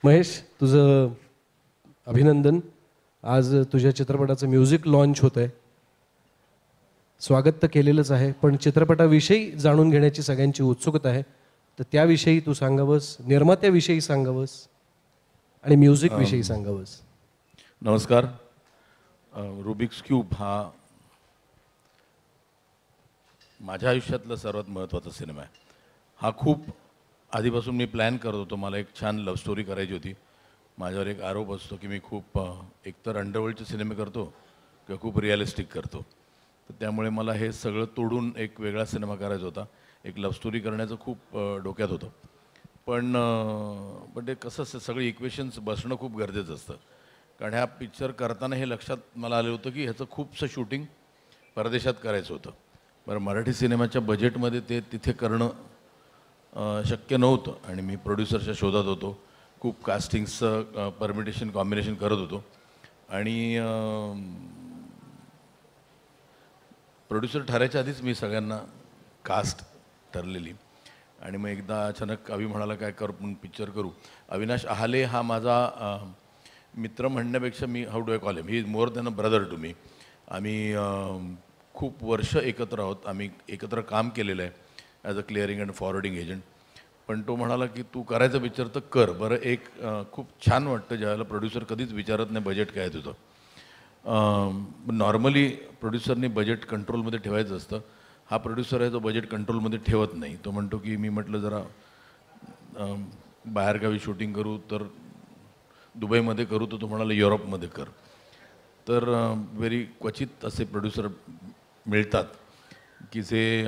महेश, तुझं अभिनंदन. आज तुझ्या चित्रपटाचं म्युझिक लॉन्च होतं आहे. स्वागत तर केलेलंच आहे, पण चित्रपटाविषयी जाणून घेण्याची सगळ्यांची उत्सुकता आहे. तर त्याविषयी तू सांगावंस, निर्मात्याविषयी सांगावंस आणि म्युझिकविषयी सांगावंस. नमस्कार. रुबिक्स क्यूब हा माझ्या आयुष्यातला सर्वात महत्त्वाचा सिनेमा आहे. हा खूप आधीपासून मी प्लॅन करत होतो. मला एक छान लव्ह स्टोरी करायची होती. माझ्यावर एक आरोप असतो की मी खूप एकतर अंडरवर्ल्डचे सिनेमे करतो किंवा खूप रिअलिस्टिक करतो. तर त्यामुळे मला हे सगळं तोडून एक वेगळा सिनेमा करायचा होता. एक लव्ह स्टोरी करण्याचं खूप डोक्यात होतं. पण ते कसं असतं, सगळे इक्वेशन्स बसणं खूप गरजेचं असतं. कारण ह्या पिक्चर करताना हे लक्षात मला आलं होतं की ह्याचं खूपसं शूटिंग परदेशात करायचं होतं. बरं, मराठी सिनेमाच्या बजेटमध्ये ते तिथे करणं शक्य नव्हतं आणि मी प्रोड्युसरच्या शोधात होतो. खूप कास्टिंग्सचं परमिटेशन कॉम्बिनेशन करत होतो आणि प्रोड्युसर ठरायच्या आधीच मी सगळ्यांना कास्ट ठरलेली. आणि मग एकदा अचानक अभि म्हणाला काय करू, पिक्चर करू. अविनाश आहाले हा माझा मित्र म्हणण्यापेक्षा मी how do I call him, he is more than a brother to me. आम्ही खूप वर्ष एकत्र आहोत. आम्ही एकत्र काम केलेलं आहे as a clearing and forwarding agent. पण तो म्हणाला की तू करायचं पिक्चर तर कर. बरं, एक खूप छान वाटतं ज्यावेळेला प्रोड्युसर कधीच विचारत नाही बजेट काय तुझं. नॉर्मली प्रोड्युसरने बजेट कंट्रोलमध्ये ठेवायचं असतं. हा प्रोड्युसर आहे जो बजेट कंट्रोलमध्ये ठेवत नाही. तो म्हणतो की मी म्हटलं जरा बाहेरगावी शूटिंग करू तर दुबईमध्ये करू, तर तो म्हणाला युरोपमध्ये कर. तर व्हेरी क्वचित असे प्रोड्युसर मिळतात की जे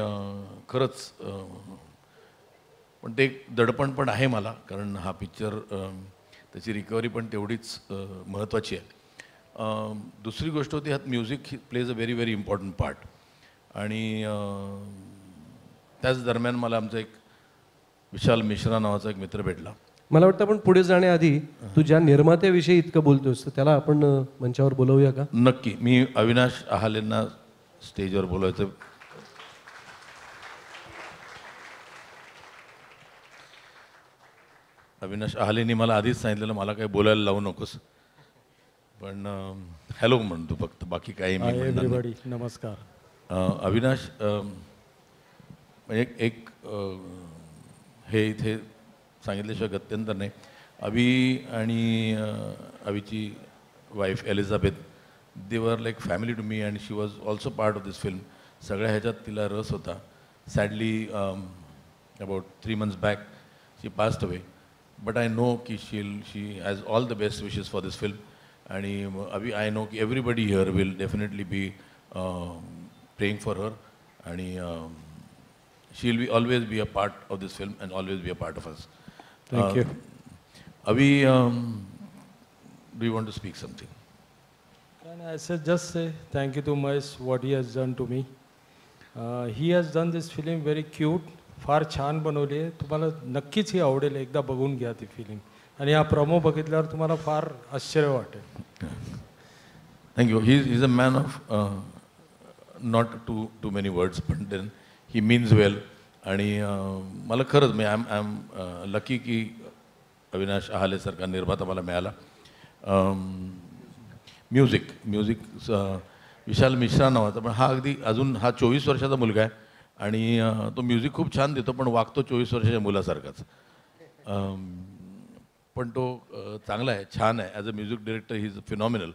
खरंच पण ते एक दडपण पण आहे मला, कारण हा पिक्चर त्याची रिकव्हरी पण तेवढीच महत्त्वाची आहे. दुसरी गोष्ट होती, ह्यात music plays a very very important part. आणि त्याच दरम्यान मला आमचा एक विशाल मिश्रा नावाचा एक मित्र भेटला. मला वाटतं आपण पुढे जाण्याआधी तू ज्या निर्मात्याविषयी इतकं बोलतोस तर त्याला आपण मंचावर बोलवूया का? नक्की. मी अविनाश आहालेंना स्टेजवर बोलायचं. अविनाश आहालेंनी मला आधीच सांगितलेलं मला काही बोलायला लावू नकोस, पण हॅलो म्हणतो फक्त, बाकी काही मी म्हणणार नाही. नमस्कार. अविनाश म्हणजे एक हे इथे सांगितल्याशिवाय गत्यंतर नाही. अभि आणि अभिची wife Elizabeth, they were like family to me and she was also part of this film. सगळ्या ह्याच्यात तिला रस होता. Sadly about 3 months back she passed away, but I know की she has all the best wishes for this film. आणि Abhi, I know की everybody here will definitely be praying for her. आणि she will always be a part of this film and always be a part of us. Thank you. Avi, do you want to speak something? And I said just say thank you to Mahesh what he has done to me. He has done this film very cute. फार छान बनवली आहे. तुम्हाला नक्कीच ही आवडेल. एकदा बघून घ्या ती फिल्म. आणि हा प्रोमो बघितल्यावर तुम्हाला फार आश्चर्य वाटेल. Thank you. He is a man of not too many words, but then he means well. आणि मला खरंच मी आय एम लकी की अविनाश आहालेसारखा निर्माता मला मिळाला. म्युझिक विशाल मिश्रा नावाचा, पण हा अगदी अजून हा 24 वर्षाचा मुलगा आहे आणि तो म्युझिक खूप छान देतो, पण वागतो 24 वर्षाच्या मुलासारखाच. पण तो चांगला आहे, छान आहे. As a music director he is phenomenal.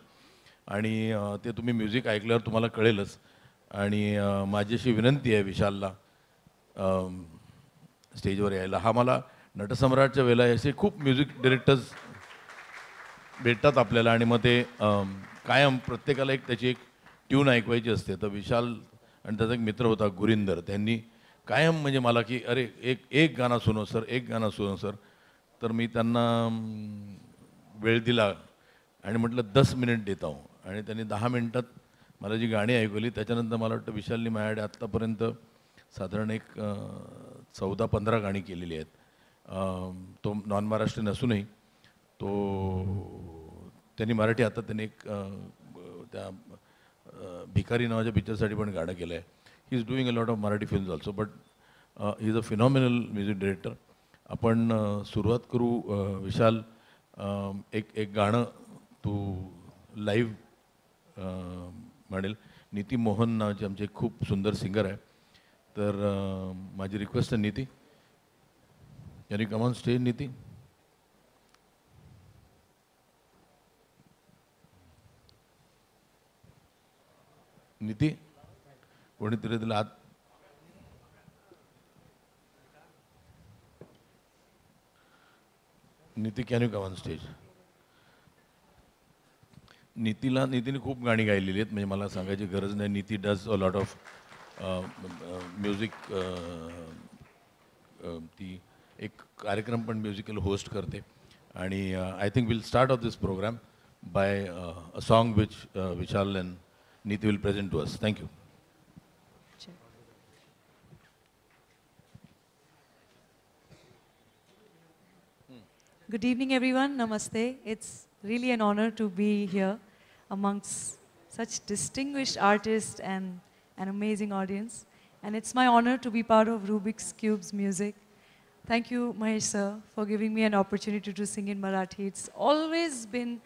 आणि ते तुम्ही म्युझिक ऐकल्यावर तुम्हाला कळेलच. आणि माझी अशी विनंती आहे विशालला स्टेजवर यायला. हा मला नटसम्राटच्या वेळेला असे खूप म्युझिक डिरेक्टर्स भेटतात आपल्याला आणि मग ते कायम प्रत्येकाला एक त्याची एक ट्यून ऐकवायची असते. तर विशाल आणि त्याचा एक मित्र होता गुरिंदर, त्यांनी कायम म्हणजे मला की अरे एक गाणं सुनो सर, एक गाणं सुनो सर. तर मी त्यांना वेळ दिला आणि म्हटलं 10 मिनिट देता हूँ. आणि त्यांनी 10 मिनिटात मला जी गाणी ऐकवली. त्याच्यानंतर मला वाटतं विशालनी माझ्याकडे आत्तापर्यंत साधारण एक 14-15 गाणी केलेली आहेत. तो नॉन महाराष्ट्रीयन असूनही त्यांनी मराठी, आता त्यांनी एक त्या भिकारी नावाच्या पिक्चरसाठी पण गाणं केलं आहे. He is doing a lot of Marathi films also, but he is a phenomenal music director. आपण सुरुवात करू विशाल एक गाणं तू लाईव्ह म्हणेल. नीती मोहन नावाचे आमचे खूप सुंदर सिंगर आहे. तर माझी रिक्वेस्ट आहे Niti, can you come on stage Niti. Niti कोणीतरी तिला आत. Niti can you come on stage. नीतीने खूप गाणी गायलेली आहेत, म्हणजे मला सांगायची गरज नाही. Niti does a lot of music. ती एक कार्यक्रम पण म्युझिकल होस्ट करते. आणि I think will start off this program by a song which Vishal and Niti will present to us. Thank you. Good evening, everyone. Namaste. It's really an honor to be here amongst such distinguished artists and an amazing audience. And it's my honor to be part of Rubik's Cube's music. Thank you, Mahesh sir, for giving me an opportunity to sing in Marathi. It's always been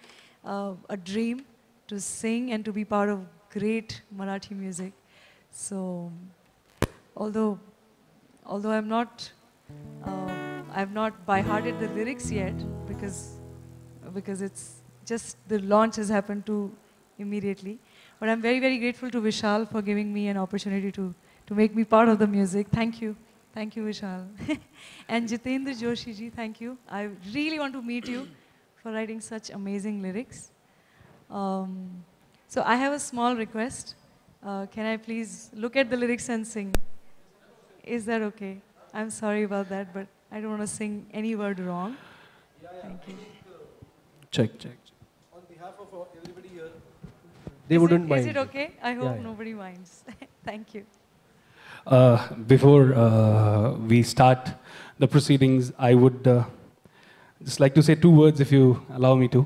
a dream to sing and to be part of great Marathi music. So, although I've not by-hearted the lyrics yet because it's just the launch has happened too immediately. But I'm very, very grateful to Vishal for giving me an opportunity to make me part of the music. Thank you. Thank you, Vishal. And Jitendra Joshi ji, thank you. I really want to meet you for writing such amazing lyrics. So I have a small request. Can I please look at the lyrics and sing? Is that okay? I'm sorry about that, but I don't want to sing any word wrong. Thank you. Check. On behalf of everybody here, they wouldn't mind. Is it okay? I hope Yeah. nobody minds. Thank you. Before we start the proceedings, I would just like to say 2 words, if you allow me to,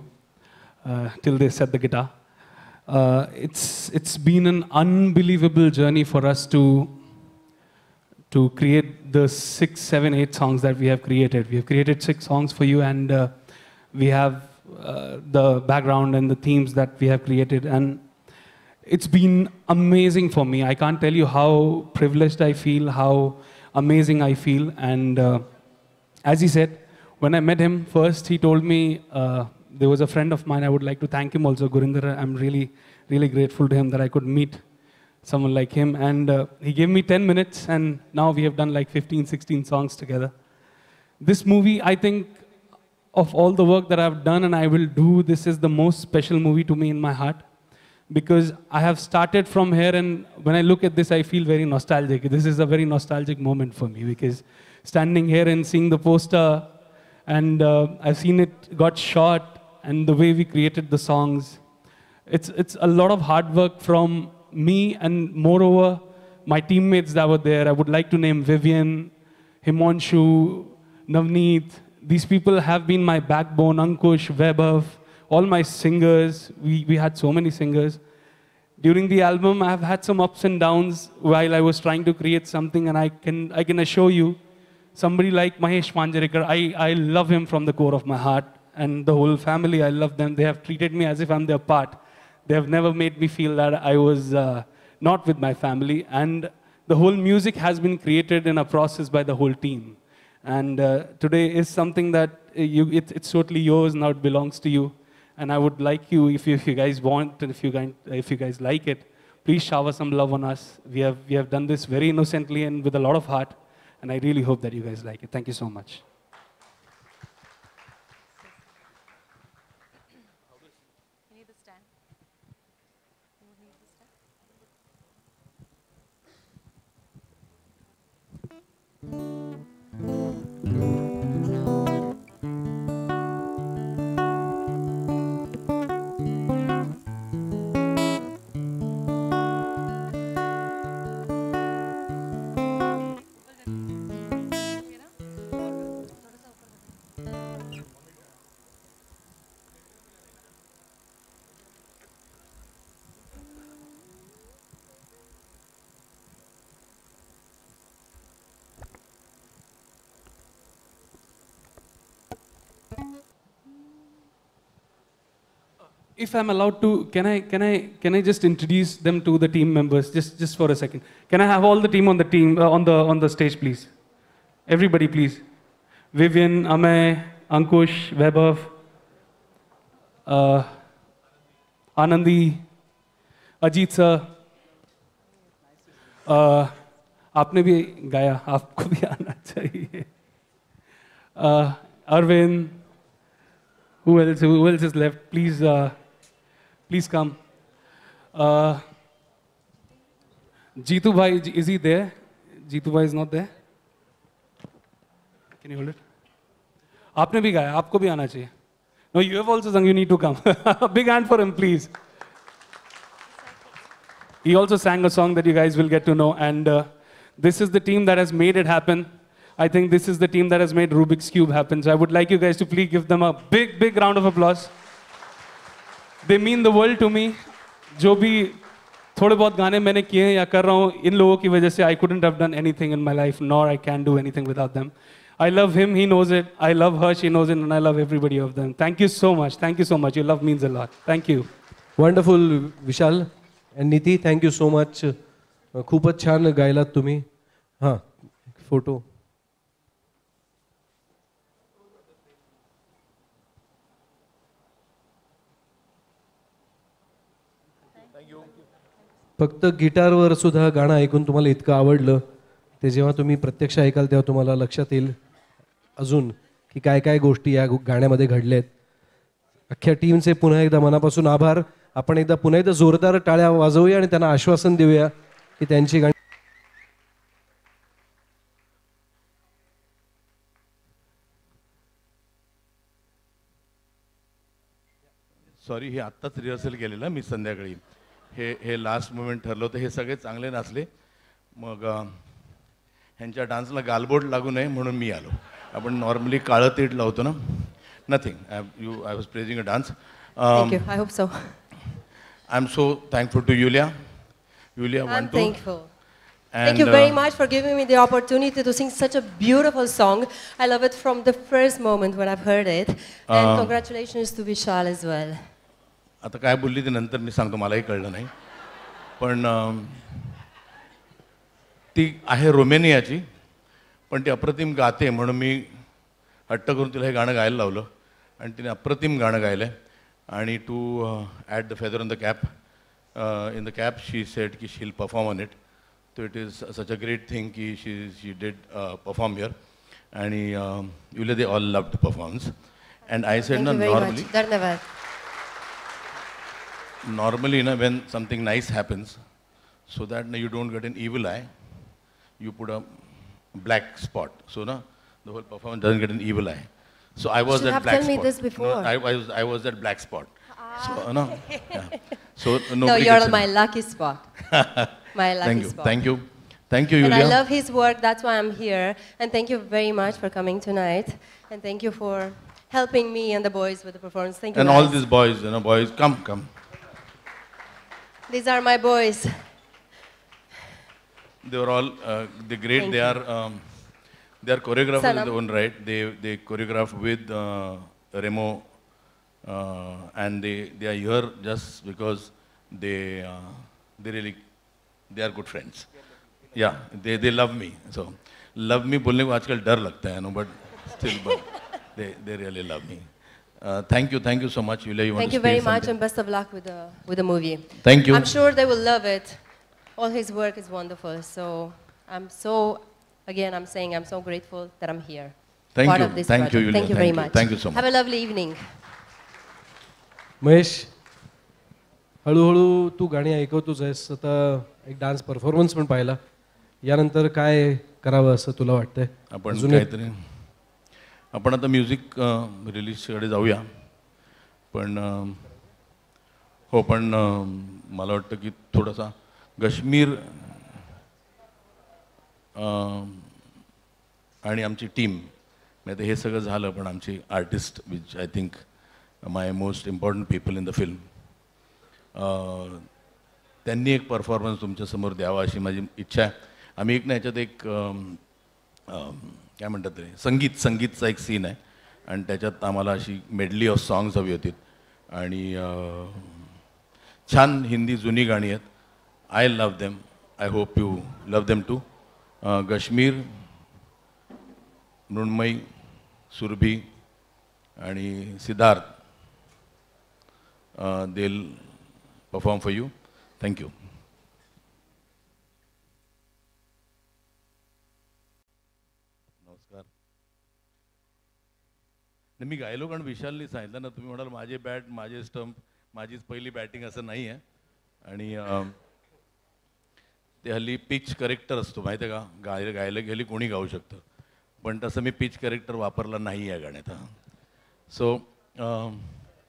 till they set the guitar. It's been an unbelievable journey for us to create the 6, 7, 8 songs that we have created. We have created 6 songs for you, and we have the background and the themes that we have created. And it's been amazing for me. I can't tell you how privileged I feel, how amazing I feel. And as he said, when I met him first, he told me, there was a friend of mine, I would like to thank him also, Gurinder. I'm really, really grateful to him that I could meet someone like him. And he gave me 10 minutes, and now we have done like 15, 16 songs together. This movie, I think, of all the work that I've done and I will do, this is the most special movie to me in my heart. Because I have started from here, and when I look at this, I feel very nostalgic. This is a very nostalgic moment for me, because standing here and seeing the poster, and I've seen it got shot, and the way we created the songs, it's a lot of hard work from me, and moreover, my teammates that were there. I would like to name Vivian, Himanshu, Navneet. These people have been my backbone, Ankush, Vaibhav, all my singers. We had so many singers. During the album, I have had some ups and downs while I was trying to create something, and I can assure you, somebody like Mahesh Manjrekar, I love him from the core of my heart, and the whole family, I love them. They have treated me as if I'm their part. They have never made me feel that I was not with my family. And the whole music has been created in a process by the whole team. And today is something that it's totally yours, now it belongs to you. And I would like you, if you guys want, and if you guys like it, please shower some love on us. We have done this very innocently and with a lot of heart. And I really hope that you guys like it. Thank you so much. You need the stand. You would need the stand. if I'm allowed to, can I just introduce them to the team members just for a second? Can I have all the team on the team on the stage, please? Everybody, please. Vivian, Amay, Ankush, Vaibhav, Anandi, Ajit sir. आपने भी गाया, आपको भी आना चाहिए. Arvind, who else is left? Please come. Jeetu bhai, is he there? Jeetu bhai is not there. Can you hold it? आपने भी गाया, आपको भी आना चाहिए. No, you have also sung. You need to come. Big hand for him, please. He also sang a song that you guys will get to know, and this is the team that has made it happen. I think this is the team that has made Rubik's Cube happen. So I would like you guys to please give them a big round of applause. They mean the world to me. जो भी थोड़े बहुत गाने मैंने किए हैं या कर रहा हूँ, इन लोगों की वजह से I couldn't have done anything in my life, nor I can do anything without them. I love him, he knows it. I love her, she knows it, and I love everybody of them. Thank you so much. Thank you so much. Your love means a lot. Thank you. Wonderful Vishal and Niti, thank you so much. खूपच छान गायलात तुम्ही. हां, photo. फक्त गिटारवर सुद्धा गाणं ऐकून तुम्हाला इतकं आवडलं, ते जेव्हा तुम्ही प्रत्यक्ष ऐकाल तेव्हा तुम्हाला लक्षात येईल अजून की काय काय गोष्टी या गाण्यामध्ये घडल्यात. अख्ख्या टीमचे पुन्हा एकदा मनापासून आभार. आपण एकदा पुन्हा एकदा जोरदार टाळ्या वाजवूया आणि त्यांना आश्वासन देऊया की त्यांची गाणी. सॉरी, हे आत्ताच रिहर्सल केलेलं मी संध्याकाळी. हे लास्ट मोमेंट ठरलं होतं. हे सगळे चांगले नाचले. मग ह्यांच्या डान्सला गालबोट लागू नये म्हणून मी आलो. आपण नॉर्मली काळं तीट लावतो ना. Nothing. I was praising a dance. Thank you. I hope so. I am so thankful to Yulia. Yulia, I'm thankful. Thank you very much for giving me the opportunity to sing such a beautiful song. I love it from the first moment when I've heard it. And congratulations to Vishal as well. आता काय बोलली ते नंतर मी सांगतो, मलाही कळलं नाही. पण ती आहे रोमेनियाची, पण ती अप्रतिम गाते म्हणून मी हट्ट करून तिला हे गाणं गायला लावलं आणि तिने अप्रतिम गाणं गायलं. आणि to add the feather on the cap, in the cap she said की शील परफॉर्म ऑन इट. तो it is such a great thing की शी डिड परफॉर्म हिअर. आणि युले they all loved performance. And I said ना, धन्यवाद. Normally, when something nice happens, so that you don't get an evil eye, you put a black spot. So the whole performance doesn't get an evil eye. So I was that black spot. You should have told me this before. No, I was that black spot. So yeah. So No, you're my lucky spot. My lucky spot. Thank you, Yulia. And I love his work. That's why I'm here. And thank you very much for coming tonight. And thank you for helping me and the boys with the performance. Thank you. And guys. all these boys, boys, come. These are my boys. They were all the great. Thank They are choreographers in Sanam. their own right. They choreograph with Remo, and they are here just because they are good friends. Yeah, they love me. So love me बोलने को आजकल डर लगता है, but still, they really love me. Thank you so much, Yulia. Thank you very much, and best of luck with the movie. Thank you. I'm sure they will love it. All his work is wonderful. So I'm saying I'm so grateful that I'm here. Thank part you. of this Thank you, project. Yulia. Thank you very much. Thank you so much. Have a lovely evening. Mahesh, हळूहळू तू गाणी ऐकवतोच आहेस. आता एक dance performance पण पाहिला. यानंतर काय करावं असं तुला वाटतंय? आपण आता म्युझिक रिलीजकडे जाऊया. पण मला वाटतं की थोडासा काश्मीर आणि आमची टीम, आता हे सगळं झालं, पण आमची artist which I think my most important people in the film, त्यांनी एक परफॉर्मन्स तुमच्यासमोर द्यावा अशी माझी इच्छा आहे. आम्ही एक ना याच्यात एक काय म्हणतात ते संगीतचा एक सीन आहे आणि त्याच्यात आम्हाला अशी मेडली ऑफ सॉंग्स हवी होती. आणि छान हिंदी जुनी गाणी आहेत. I love them. I hope you love them too. Kashmir, Mrunmayee, Surabhi आणि Siddharth they'll perform for you. Thank you. नमस्कार. नाही, मी गायलो कारण विशालनी सांगितलं ना, तुम्ही म्हणाल माझे बॅट माझे स्टंप माझीच पहिली बॅटिंग असं नाही आहे. आणि ते हल्ली पिच करेक्टर असतो माहिती आहे का, गायला गेली कोणी गाऊ शकतं, पण तसं मी पिच करेक्टर वापरला नाही आहे गाण्यात. सो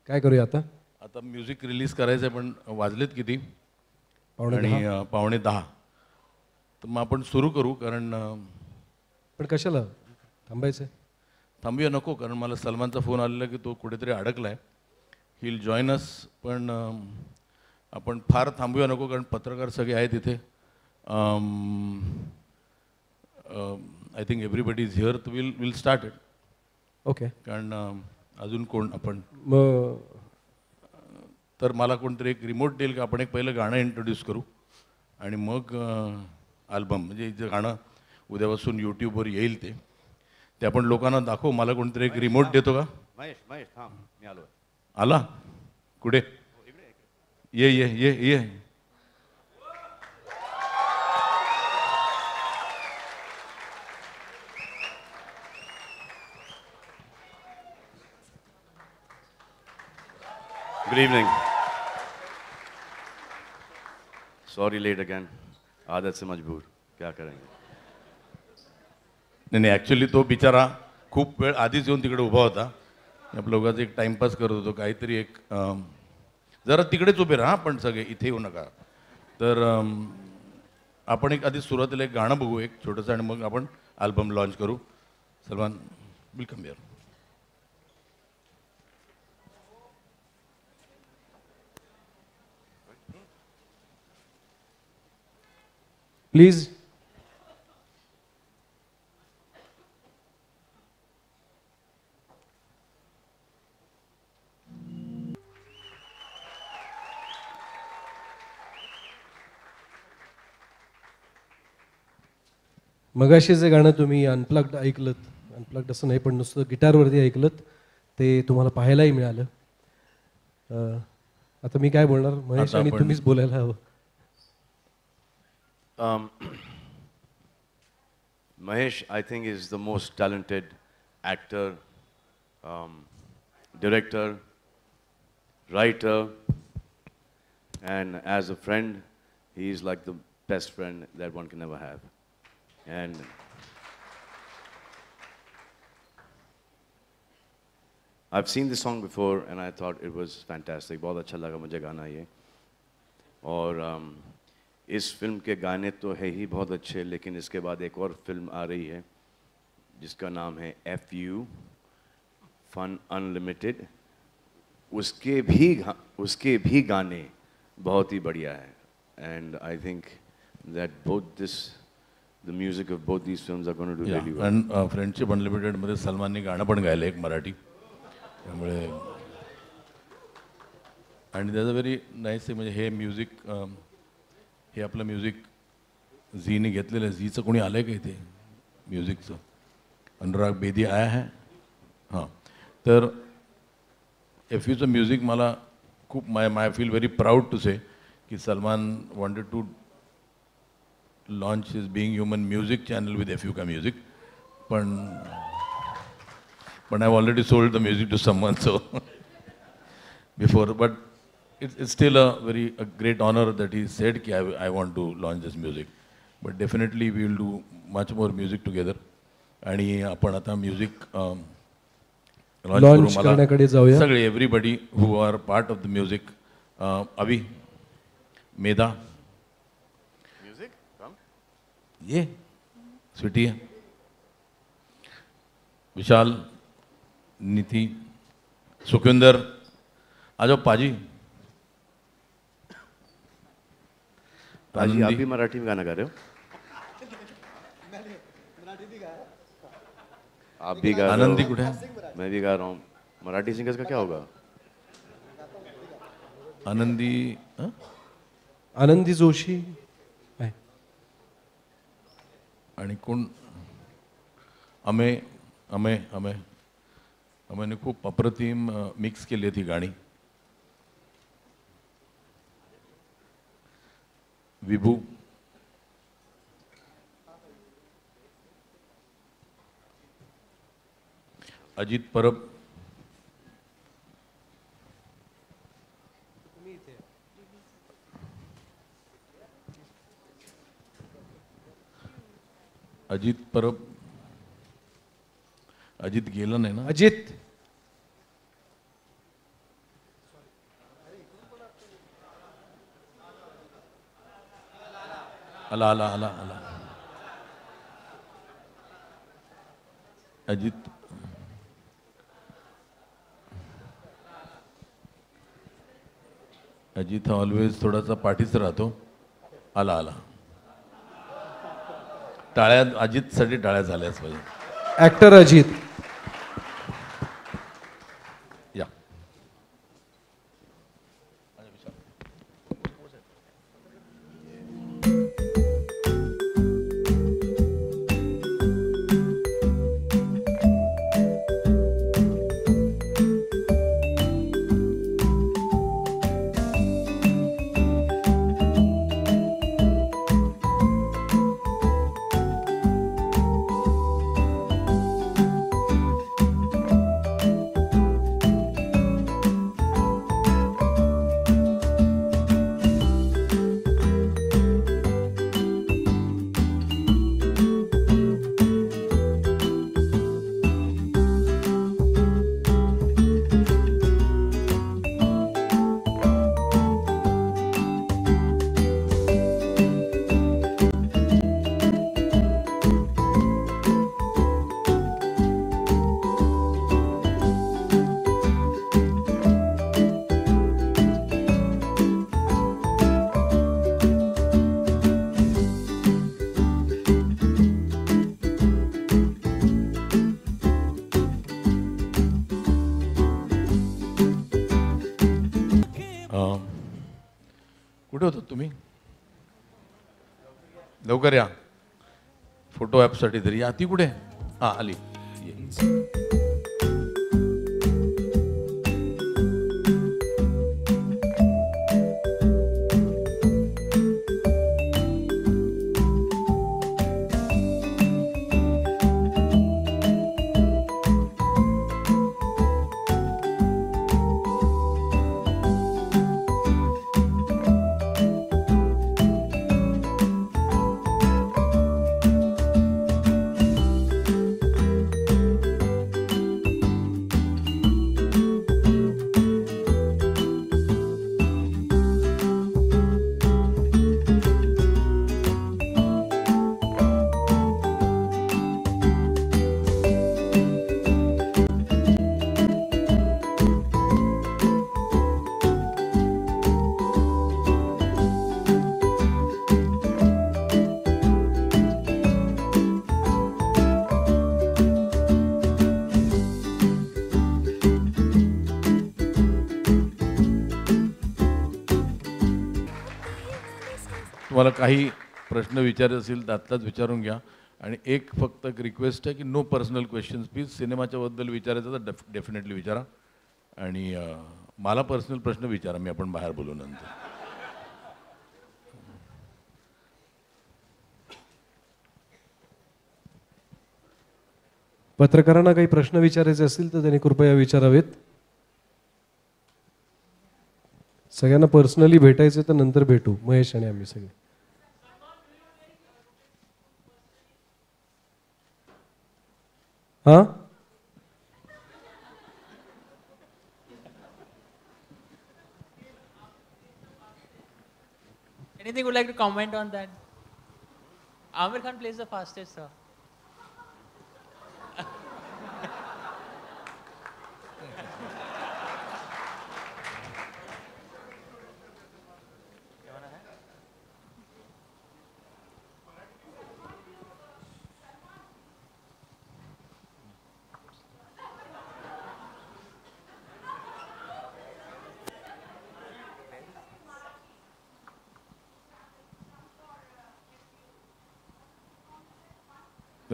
काय करूया आता? आता म्युझिक रिलीज करायचं आहे, पण वाजलेत किती? पावणे आणि 9:45. तर मग आपण सुरू करू, कारण पण कशाला थांबायचं? थांबूया नको, कारण मला सलमानचा फोन आलेला की तो कुठेतरी अडकला आहे. ही विल जॉईन अस. पण आपण फार थांबूया नको, कारण पत्रकार सगळे आहेत इथे. I think everybody is here. तर विल स्टार्ट इट. ओके. कारण अजून कोण आपण मग तर मला कोणतरी एक रिमोट देईल का आपण एक पहिलं गाणं इंट्रोड्यूस करू आणि मग अल्बम, म्हणजे जे गाणं उद्यापासून यूट्यूबवर येईल ते आपण लोकांना दाखवू. मला कोणतरी एक रिमोट देतो का? महेश थांब, मी आलो. आला? कुठे? ये ये ये ये. Good evening. Sorry late again. आदत से मजबूर, क्या करेंगे. नाही, ॲक्च्युली तो बिचारा खूप वेळ आधीच येऊन तिकडे उभा होता. आपल्या लोकांचं एक टाइमपास करत होतो, काहीतरी एक जरा तिकडेच उभे राहा, पण सगळे इथे येऊ नका. तर आपण एक आधी सुरुवातीला एक गाणं बघू एक छोटंसं, आणि मग आपण अल्बम लॉन्च करू. Salman, welcome here. प्लीज. मगाशी जे गाणं तुम्ही अनप्लग्ड ऐकलत, अनप्लग्ड असं नाही पण नुसतं गिटारवरती ऐकलत, ते तुम्हाला पाहायलाही मिळालं. आता मी काय बोलणार महेश, आणि तुम्हीच बोलायला हवं. Mahesh, I think, is the most talented actor, director, writer, and as a friend, he is like the best friend that one can ever have. And I've seen this song before, and I thought it was fantastic. बहुत अच्छा लगा मुझे गाना ये. और इस film के गाने तो है ही बहुत अच्छे, लेकिन इसके बाद एक और फिल्म आ रही है जिसका नाम है FU, फन अनलिमिटेड. उसके भी गाने बहुत ही बढ़िया है. And I think that the music of both these films are going to do really well. आणि फ्रेंडशिप अनलिमिटेड मध्ये सलमानने गाणं पण गायलं एक मराठी, त्यामुळे आणि त्याचं व्हेरी नाईस. म्हणजे हे म्युझिक, हे आपलं म्युझिक झीने घेतलेलं आहे. झीचं कोणी आलं आहे का इथे म्युझिकचं? अनुराग बेदी आया है. हां, तर FUचं म्युझिक मला खूप my feel very proud to say की Salman wanted to launch his Being Human music channel with FU ka music, but I've already sold the music to someone, so before, but it's still a great honor that he said ki I want to launch this music, but definitely we will do much more music together. आणि आपण आता music launch करण्याकडे जाऊया. सगळे everybody who are part of the music. अभी, मेधा, ये स्वीटी है, विशाल, नीति, सुखविंदर, आ जाओ. पाजी, पाजी, आप भी मराठी में गाना गा रहे हो? आप भी गा रहे हो? आनंदी कुठे है? मैं भी गा रहा हूँ. मराठी सिंगर्स का क्या होगा? आनंदी आनंदी जोशी आहे. आणि कोण? अमेय अमेय अमेय अमेयने खूप अप्रतिम मिक्स केली आहेत ही गाणी. विभू, अजित परब, अजित परब, अजित गेलं नाही ना? अजित आला आला आला आला. अजित अजित ऑलवेज थोडासा पाठीच राहतो. आला आला. टाळ्या अजितसाठी टाळ्या झाल्याच पाहिजे. ऍक्टर अजित. या. कुठे होतात तुम्ही? लवकर या. फोटो ॲपसाठी तरी या. ती कुठे? हां आली. तुम्हाला काही प्रश्न विचारायचे असेल तर आत्ताच विचारून घ्या. आणि एक फक्त रिक्वेस्ट आहे की नो पर्सनल क्वेश्चन्स प्लीज. सिनेमाच्याबद्दल विचारायचं तर डेफिनेटली विचारा. आणि मला पर्सनल प्रश्न विचारा, मी आपण बाहेर बोलू नंतर. पत्रकारांना काही प्रश्न विचारायचे असतील तर त्यांनी कृपया विचारावेत. सगळ्यांना पर्सनली भेटायचे तर नंतर भेटू, महेश आणि आम्ही सगळे. हां Anything you would like to comment on that? Amir Khan plays the fastest, sir.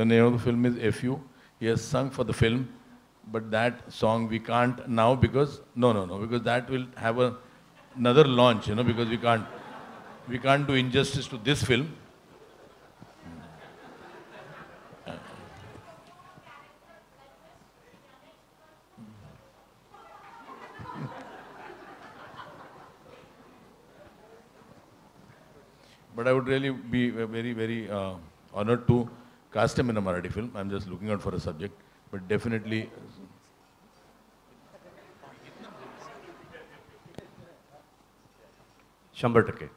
The name of the film is FU. He has sung for the film, but that song we can't now because because that will have another launch, because we can't do injustice to this film. But I would really be very, very honored to cast him in a Marathi film. I'm just looking out for a subject, but definitely. $100.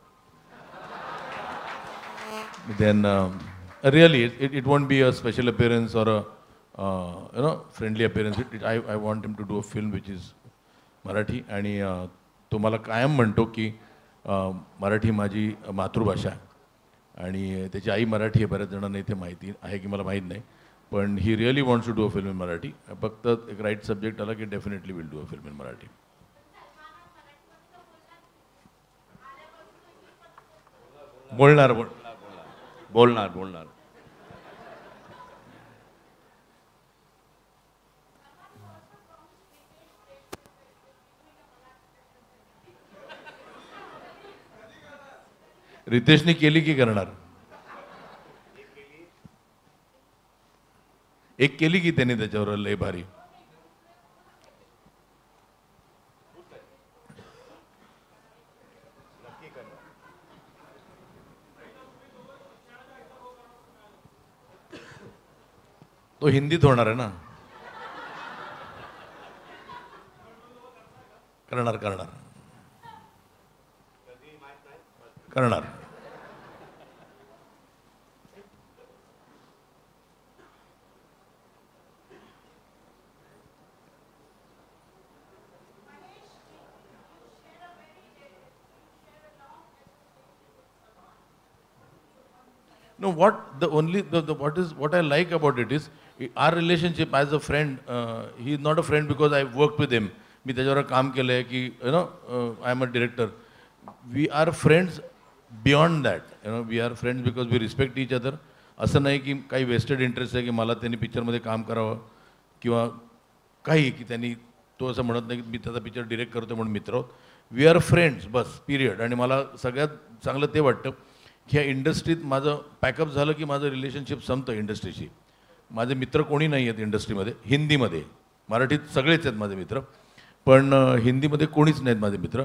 Then really, it won't be a special appearance or a friendly appearance. I want him to do a film which is Marathi, आणि तो मला कायम म्हणतो की मराठी माझी मातृभाषा आणि त्याची आई मराठी आहे. बऱ्याच जणांना इथे माहिती आहे की मला माहीत नाही, पण he really wants to do a film in Marathi. फक्त एक राईट सब्जेक्ट आला की definitely will do a film in Marathi. बोलणार. रितेशने केली की करणार? एक केली की त्याने त्याच्यावर लय भारी. तो हिंदीत होणार आहे ना? करणार. No, what I like about it is our relationship as a friend. He is not a friend because I worked with him. मी त्याच्यावर काम केलंय की I am a director. We are friends beyond that. We are friends because we respect each other. असं नाही की काही vested interest आहे की मला त्यांनी पिक्चरमध्ये काम करावं किंवा काही की त्यांनी तो असं म्हणत नाही की मी त्याचा पिक्चर डिरेक्ट करतो म्हणून मित्र आहोत. वी आर फ्रेंड्स बस पिरियड. आणि मला सगळ्यात चांगलं ते वाटतं की ह्या इंडस्ट्रीत माझं पॅकअप झालं की माझं रिलेशनशिप संपतं इंडस्ट्रीशी. माझे मित्र कोणी नाही आहेत इंडस्ट्रीमध्ये. हिंदीमध्ये, मराठीत सगळेच आहेत माझे मित्र, पण हिंदीमध्ये कोणीच नाहीत माझे मित्र.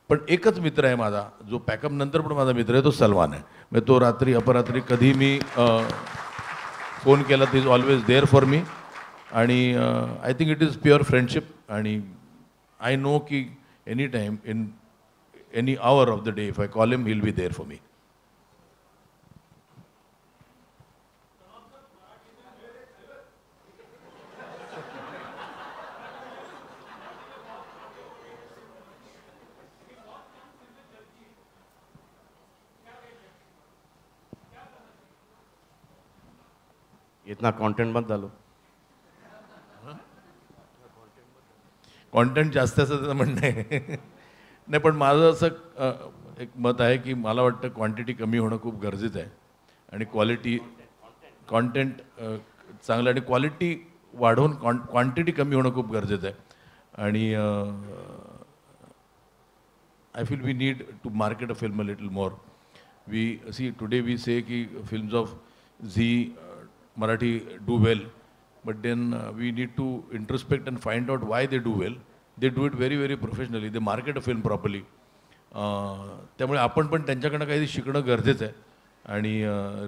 पण एकच मित्र आहे माझा जो पॅकअप नंतर पण माझा मित्र आहे, तो सलमान आहे. म्हणजे तो रात्री अपरात्री कधी मी फोन केला तर is always there for me. आणि I think it is pure friendship. आणि आय नो की any time in any hour of the day if I call him, he will be there for me. इतना content मत डालो. Content जास्त असं म्हणणं आहे. नाही, पण माझं असं एक मत आहे की मला वाटतं क्वांटिटी कमी होणं खूप गरजेचं आहे आणि कॉन्टेंट चांगलं आणि क्वालिटी वाढवून क्वांटिटी कमी होणं खूप गरजेचं आहे. आणि I feel we need to market a film a little more. We see today we say की films of Zee Marathi do well, but then we need to introspect and find out why they do well. They do it very, very professionally. They market a film properly. त्यामुळे आपण पण त्यांच्याकडनं काही शिकणं गरजेचं आहे. आणि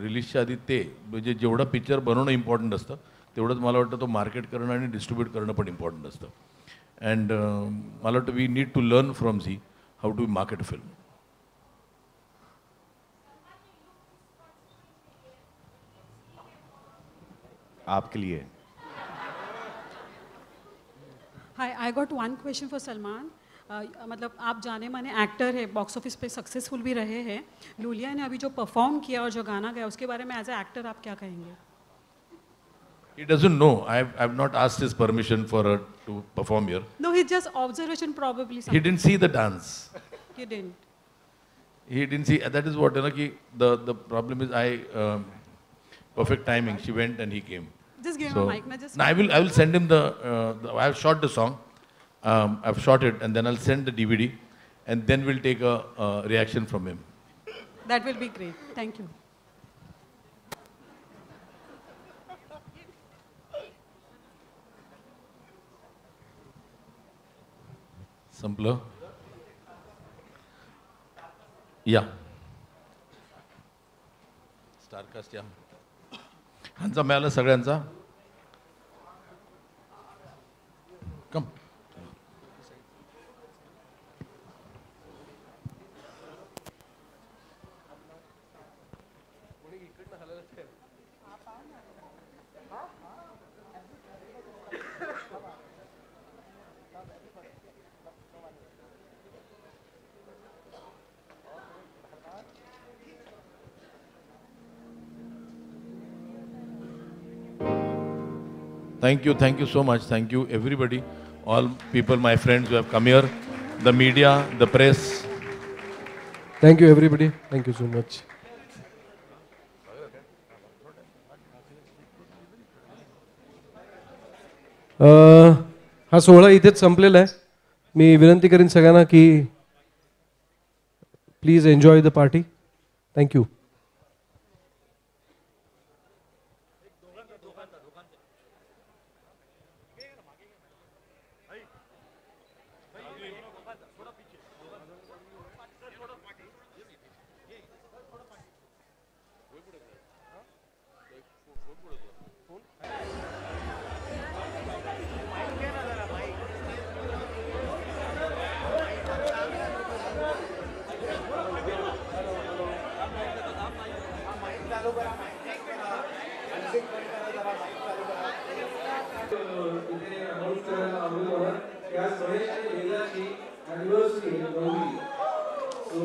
रिलीजच्या आधी ते म्हणजे जेवढं पिक्चर बनवणं इम्पॉर्टंट असतं तेवढंच मला वाटतं तो मार्केट करणं आणि डिस्ट्रीब्यूट करणं पण इम्पॉर्टंट असतं. अँड मला वाटतं we need to learn from Zee how to market a film. आपके लिए. Hi, I got one question for Salman. मतलब आप जाने माने एक्टर है, बॉक्स ऑफिस पे सक्सेसफुल भी रहे हैं. लूलिया ने अभी जो परफॉर्म किया और जो गाना गाया उसके बारे में एज ए एक्टर आप क्या कहेंगे? He doesn't know. I've not asked his permission for her to perform here. No, he just observation probably. He didn't see the dance. He didn't. He didn't see. That is what, ki the problem is perfect timing. She went and he came. Just give him a mic. Just No, I will send him I have shot the song. I've shot it and then I'll send the DVD and then we'll take a reaction from him. that will be great. Thank you. संपलं या star cast या ह्यांचा मिळाला सगळ्यांचा कम Thank you so much. Thank you everybody, all people, my friends who have come here, the media, the press. Thank you everybody. Thank you so much. हा सोहळा इथेच संपलेला आहे. मी विनंती करीन सगळ्यांना की please enjoy the party. Thank you. So